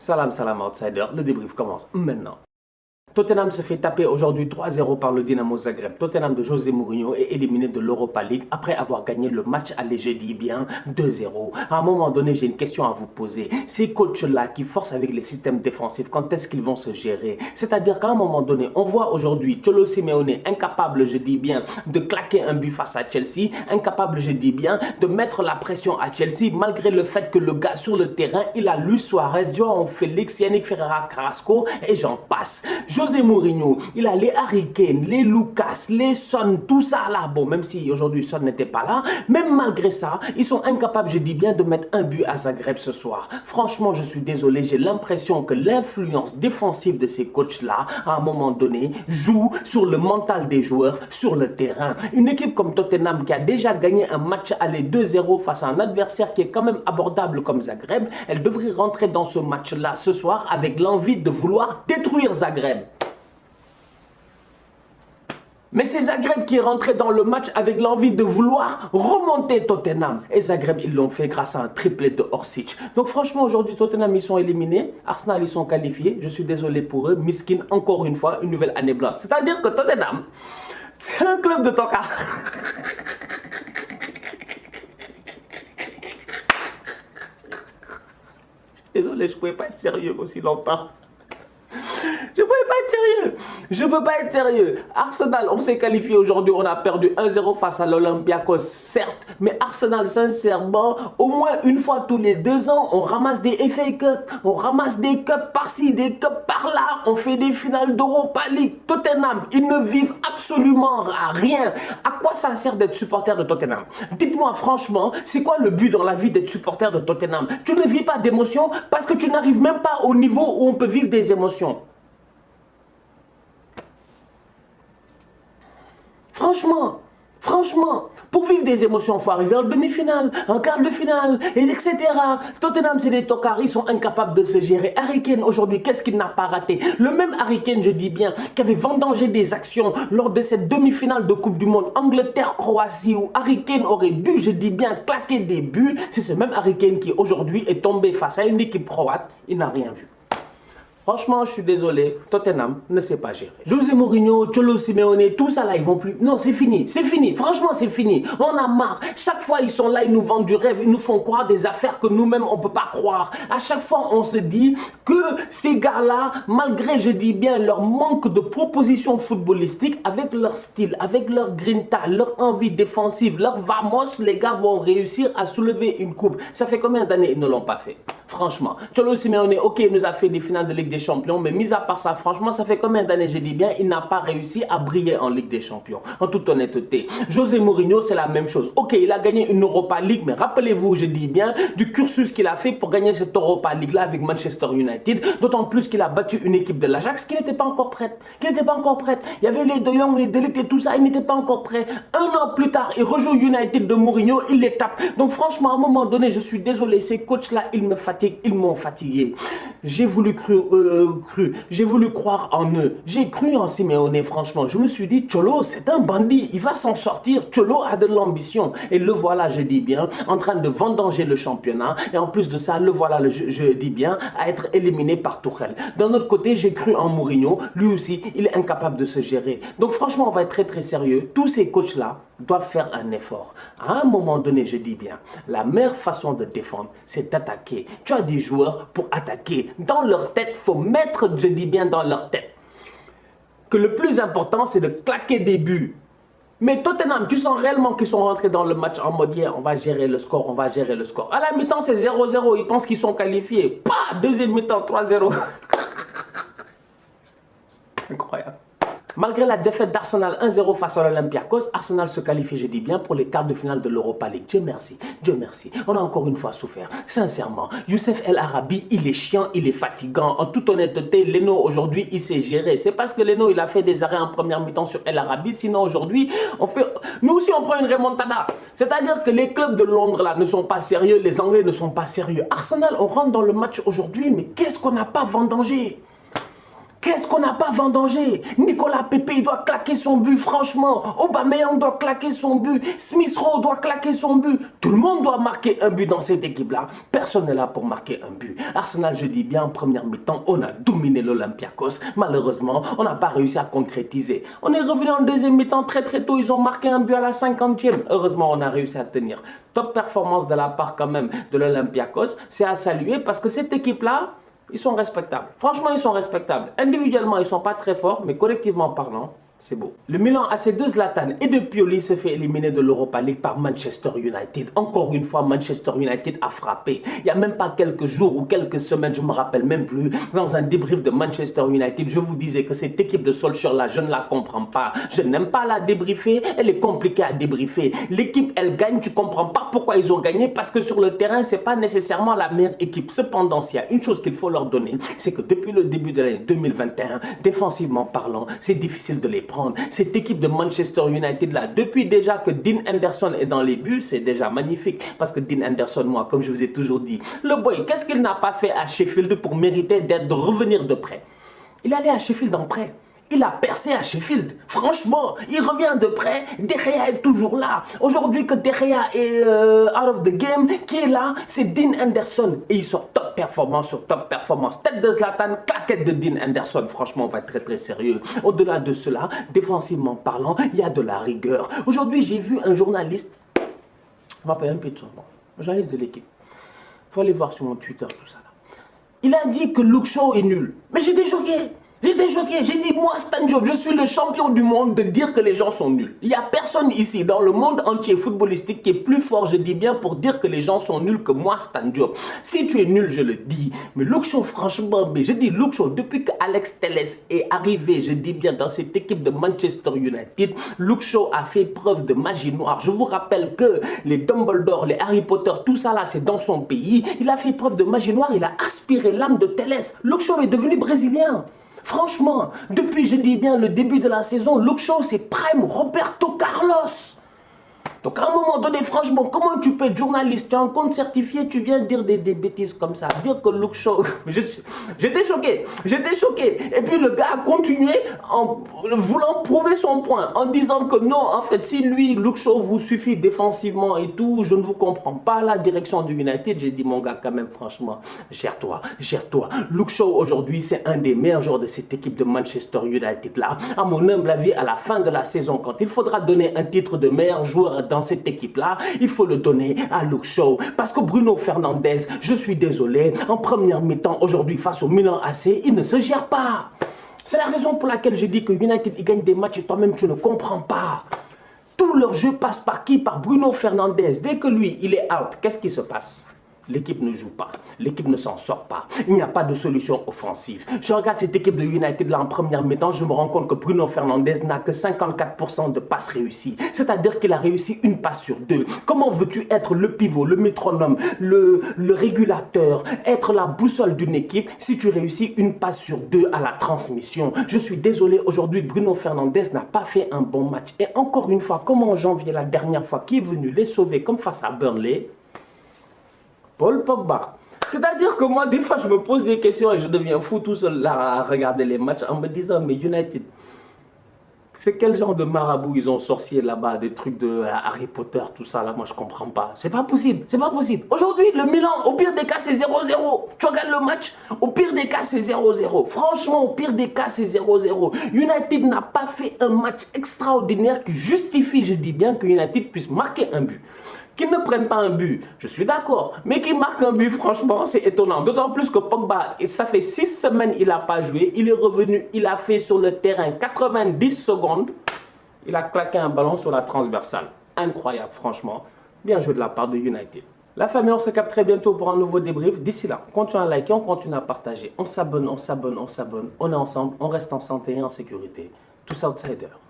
Salam, salam outsider, le débrief commence maintenant. Tottenham se fait taper aujourd'hui 3-0 par le Dynamo Zagreb. Tottenham de José Mourinho est éliminé de l'Europa League après avoir gagné le match aller, je dis bien 2-0. À un moment donné, j'ai une question à vous poser. Ces coachs-là qui forcent avec les systèmes défensifs, quand est-ce qu'ils vont se gérer? C'est-à-dire qu'à un moment donné, on voit aujourd'hui Cholo Simeone incapable, je dis bien, de claquer un but face à Chelsea, incapable, je dis bien, de mettre la pression à Chelsea, malgré le fait que le gars sur le terrain, il a Luis Suarez, Joao Félix, Yannick Ferreira Carrasco et j'en passe. José Mourinho, il a les Harry Kane, les Lucas, les Son, tout ça là. Bon, même si aujourd'hui Son n'était pas là, même malgré ça, ils sont incapables, je dis bien, de mettre un but à Zagreb ce soir. Franchement, je suis désolé, j'ai l'impression que l'influence défensive de ces coachs-là, à un moment donné, joue sur le mental des joueurs sur le terrain. Une équipe comme Tottenham qui a déjà gagné un match aller 2-0 face à un adversaire qui est quand même abordable comme Zagreb, elle devrait rentrer dans ce match-là ce soir avec l'envie de vouloir détruire Zagreb. Mais c'est Zagreb qui est rentré dans le match avec l'envie de vouloir remonter Tottenham. Et Zagreb, ils l'ont fait grâce à un triplé de Orsic. Donc franchement, aujourd'hui, Tottenham, ils sont éliminés. Arsenal, ils sont qualifiés. Je suis désolé pour eux. Miskin, encore une fois, une nouvelle année blanche. C'est-à-dire que Tottenham, c'est un club de tocard. Désolé, je ne pouvais pas être sérieux aussi longtemps. Je ne pouvais pas être sérieux. Je ne peux pas être sérieux. Arsenal, on s'est qualifié aujourd'hui. On a perdu 1-0 face à l'Olympiakos, certes. Mais Arsenal, sincèrement, au moins une fois tous les 2 ans, on ramasse des FA Cup. On ramasse des cups par-ci, des cups par-là. On fait des finales d'Europa League. Tottenham, ils ne vivent absolument à rien. À quoi ça sert d'être supporter de Tottenham? Dites-moi franchement, c'est quoi le but dans la vie d'être supporter de Tottenham? Tu ne vis pas d'émotions parce que tu n'arrives même pas au niveau où on peut vivre des émotions. Franchement, pour vivre des émotions, il faut arriver en demi-finale, en quart de finale, etc. Tottenham, c'est des tocards, ils sont incapables de se gérer. Harry Kane, aujourd'hui, qu'est-ce qu'il n'a pas raté? Le même Harry Kane, je dis bien, qui avait vendangé des actions lors de cette demi-finale de Coupe du Monde, Angleterre-Croatie, où Harry Kane aurait dû, je dis bien, claquer des buts. C'est ce même Harry Kane qui, aujourd'hui, est tombé face à une équipe croate. Il n'a rien vu. Franchement, je suis désolé, Tottenham ne sait pas gérer. José Mourinho, Cholo Simeone, tout ça là, ils vont plus. Non, c'est fini, c'est fini. Franchement, c'est fini. On a marre. Chaque fois, ils sont là, ils nous vendent du rêve, ils nous font croire des affaires que nous-mêmes, on ne peut pas croire. À chaque fois, on se dit que ces gars-là, malgré, je dis bien, leur manque de propositions footballistiques, avec leur style, avec leur grinta, leur envie défensive, leur vamos, les gars vont réussir à soulever une coupe. Ça fait combien d'années ils ne l'ont pas fait? Franchement, Cholo Simeone, ok, il nous a fait des finales de Ligue des Champions, mais mis à part ça, franchement, ça fait combien d'années, je dis bien, il n'a pas réussi à briller en Ligue des Champions, en toute honnêteté. José Mourinho, c'est la même chose. Ok, il a gagné une Europa League, mais rappelez-vous, je dis bien, du cursus qu'il a fait pour gagner cette Europa League-là avec Manchester United, d'autant plus qu'il a battu une équipe de l'Ajax qui n'était pas encore prête. Il y avait les De Jong, les De Ligt et tout ça, ils n'étaient pas encore prêts. Un an plus tard, il rejoue United de Mourinho, il les tape. Donc franchement, à un moment donné, je suis désolé, ces coachs-là, ils me fatiguent. Ils m'ont fatigué. J'ai voulu croire en eux. J'ai cru en Simeone, franchement. Je me suis dit, Cholo, c'est un bandit. Il va s'en sortir. Cholo a de l'ambition. Et le voilà, je dis bien, en train de vendanger le championnat. Et en plus de ça, le voilà, je dis bien, à être éliminé par Tuchel. D'un autre côté, j'ai cru en Mourinho. Lui aussi, il est incapable de se gérer. Donc franchement, on va être très très sérieux. Tous ces coachs-là doivent faire un effort. À un moment donné, je dis bien, la meilleure façon de défendre, c'est d'attaquer. Tu as des joueurs pour attaquer. Dans leur tête, il faut mettre, je dis bien dans leur tête, que le plus important, c'est de claquer des buts. Mais Tottenham, tu sens réellement qu'ils sont rentrés dans le match en mode hier, on va gérer le score, on va gérer le score. À la mi-temps, c'est 0-0, ils pensent qu'ils sont qualifiés. Pas deuxième mi-temps, 3-0. Incroyable. Malgré la défaite d'Arsenal 1-0 face à l'Olympiakos, Arsenal se qualifie, je dis bien, pour les quarts de finale de l'Europa League. Dieu merci, Dieu merci. On a encore une fois souffert. Sincèrement, Youssef El Arabi, il est chiant, il est fatigant. En toute honnêteté, Leno, aujourd'hui, il s'est géré. C'est parce que Leno, il a fait des arrêts en première mi-temps sur El Arabi. Sinon, aujourd'hui, nous aussi, on prend une remontada. C'est-à-dire que les clubs de Londres, là, ne sont pas sérieux. Les Anglais ne sont pas sérieux. Arsenal, on rentre dans le match aujourd'hui, mais qu'est-ce qu'on n'a pas vendangé? Qu'est-ce qu'on n'a pas vendangé? Nicolas Pepe, il doit claquer son but, franchement. Aubameyang doit claquer son but. Smith Rowe doit claquer son but. Tout le monde doit marquer un but dans cette équipe-là. Personne n'est là pour marquer un but. Arsenal, je dis bien, en première mi-temps, on a dominé l'Olympiakos. Malheureusement, on n'a pas réussi à concrétiser. On est revenu en deuxième mi-temps très très tôt. Ils ont marqué un but à la 50e. Heureusement, on a réussi à tenir. Top performance de la part quand même de l'Olympiakos. C'est à saluer parce que cette équipe-là, ils sont respectables. Franchement, ils sont respectables. Individuellement, ils ne sont pas très forts, mais collectivement parlant, c'est beau. Le Milan a ses deux Zlatan et de Pioli se fait éliminer de l'Europa League par Manchester United. Encore une fois, Manchester United a frappé. Il n'y a même pas quelques jours ou quelques semaines, je ne me rappelle même plus, dans un débrief de Manchester United, je vous disais que cette équipe de Solskjaer-là, je ne la comprends pas. Je n'aime pas la débriefer, elle est compliquée à débriefer. L'équipe, elle gagne, tu ne comprends pas pourquoi ils ont gagné, parce que sur le terrain, ce n'est pas nécessairement la meilleure équipe. Cependant, s'il y a une chose qu'il faut leur donner, c'est que depuis le début de l'année 2021, défensivement parlant, c'est difficile de les prendre. Cette équipe de Manchester United là, depuis déjà que Dean Henderson est dans les buts, c'est déjà magnifique. Parce que Dean Henderson, moi, comme je vous ai toujours dit, le boy, qu'est-ce qu'il n'a pas fait à Sheffield pour mériter de revenir de près? Il est allé à Sheffield en prêt. Il a percé à Sheffield. Franchement, il revient de près. De Gea est toujours là. Aujourd'hui que De Gea est out of the game, qui est là, c'est Dean Henderson. Et il sort top performance sur top performance. Tête de Zlatan, claquette de Dean Henderson. Franchement, on va être très très sérieux. Au-delà de cela, défensivement parlant, il y a de la rigueur. Aujourd'hui, j'ai vu un journaliste, on va payer un peu de son nom, un journaliste de l'équipe. Il faut aller voir sur mon Twitter tout ça là. Il a dit que Luke Shaw est nul. Mais j'étais choqué. J'étais choqué, j'ai dit moi Stan Diop, je suis le champion du monde de dire que les gens sont nuls. Il n'y a personne ici dans le monde entier footballistique qui est plus fort, je dis bien, pour dire que les gens sont nuls que moi Stan Diop. Si tu es nul, je le dis. Mais Luke Shaw, franchement, mais je dis Luke Shaw, depuis que Alex Telles est arrivé, je dis bien, dans cette équipe de Manchester United, Luke Shaw a fait preuve de magie noire. Je vous rappelle que les Dumbledore, les Harry Potter, tout ça là, c'est dans son pays. Il a fait preuve de magie noire, il a aspiré l'âme de Telles. Luke Shaw est devenu brésilien. Franchement, depuis, je dis bien, le début de la saison, Luke Shaw, c'est prime Roberto Carlos. Donc à un moment donné, franchement, comment tu peux être journaliste, tu as un compte certifié, tu viens dire des bêtises comme ça, dire que Luke Shaw, j'étais choqué, j'étais choqué. Et puis le gars a continué en voulant prouver son point, en disant que non, en fait, si lui, Luke Shaw, vous suffit défensivement et tout, je ne vous comprends pas la direction du United. J'ai dit, mon gars, quand même, franchement, gère-toi, gère-toi. Luke Shaw, aujourd'hui, c'est un des meilleurs joueurs de cette équipe de Manchester United là. À mon humble avis, à la fin de la saison, quand il faudra donner un titre de meilleur joueur dans cette équipe-là, il faut le donner à Luke Shaw. Parce que Bruno Fernandes, je suis désolé, en première mi-temps, aujourd'hui, face au Milan AC, il ne se gère pas. C'est la raison pour laquelle je dis que United, il gagne des matchs et toi-même, tu ne comprends pas. Tout leur jeu passe par qui? Par Bruno Fernandes. Dès que lui, il est out, qu'est-ce qui se passe? L'équipe ne joue pas, l'équipe ne s'en sort pas, il n'y a pas de solution offensive. Je regarde cette équipe de United là en première mi-temps, je me rends compte que Bruno Fernandes n'a que 54% de passes réussies. C'est-à-dire qu'il a réussi une passe sur deux. Comment veux-tu être le pivot, le métronome, le régulateur, être la boussole d'une équipe si tu réussis une passe sur deux à la transmission? Je suis désolé, aujourd'hui Bruno Fernandes n'a pas fait un bon match. Et encore une fois, comme en janvier la dernière fois, qui est venu les sauver comme face à Burnley? Paul Pogba. C'est-à-dire que moi, des fois, je me pose des questions et je deviens fou tout seul là à regarder les matchs en me disant, mais United, c'est quel genre de marabout ils ont sorcié là-bas, des trucs de Harry Potter, tout ça là, moi je comprends pas. C'est pas possible, c'est pas possible. Aujourd'hui, le Milan, au pire des cas, c'est 0-0. Tu regardes le match, au pire des cas, c'est 0-0. Franchement, au pire des cas, c'est 0-0. United n'a pas fait un match extraordinaire qui justifie, je dis bien, que United puisse marquer un but. Qu'ils ne prennent pas un but, je suis d'accord. Mais qu'ils marquent un but, franchement, c'est étonnant. D'autant plus que Pogba, ça fait 6 semaines qu'il n'a pas joué. Il est revenu, il a fait sur le terrain 90 secondes. Il a claqué un ballon sur la transversale. Incroyable, franchement. Bien joué de la part de United. La famille, on se capte très bientôt pour un nouveau débrief. D'ici là, on continue à liker, on continue à partager. On s'abonne, on s'abonne, on s'abonne. On est ensemble, on reste en santé et en sécurité. Tous outsiders.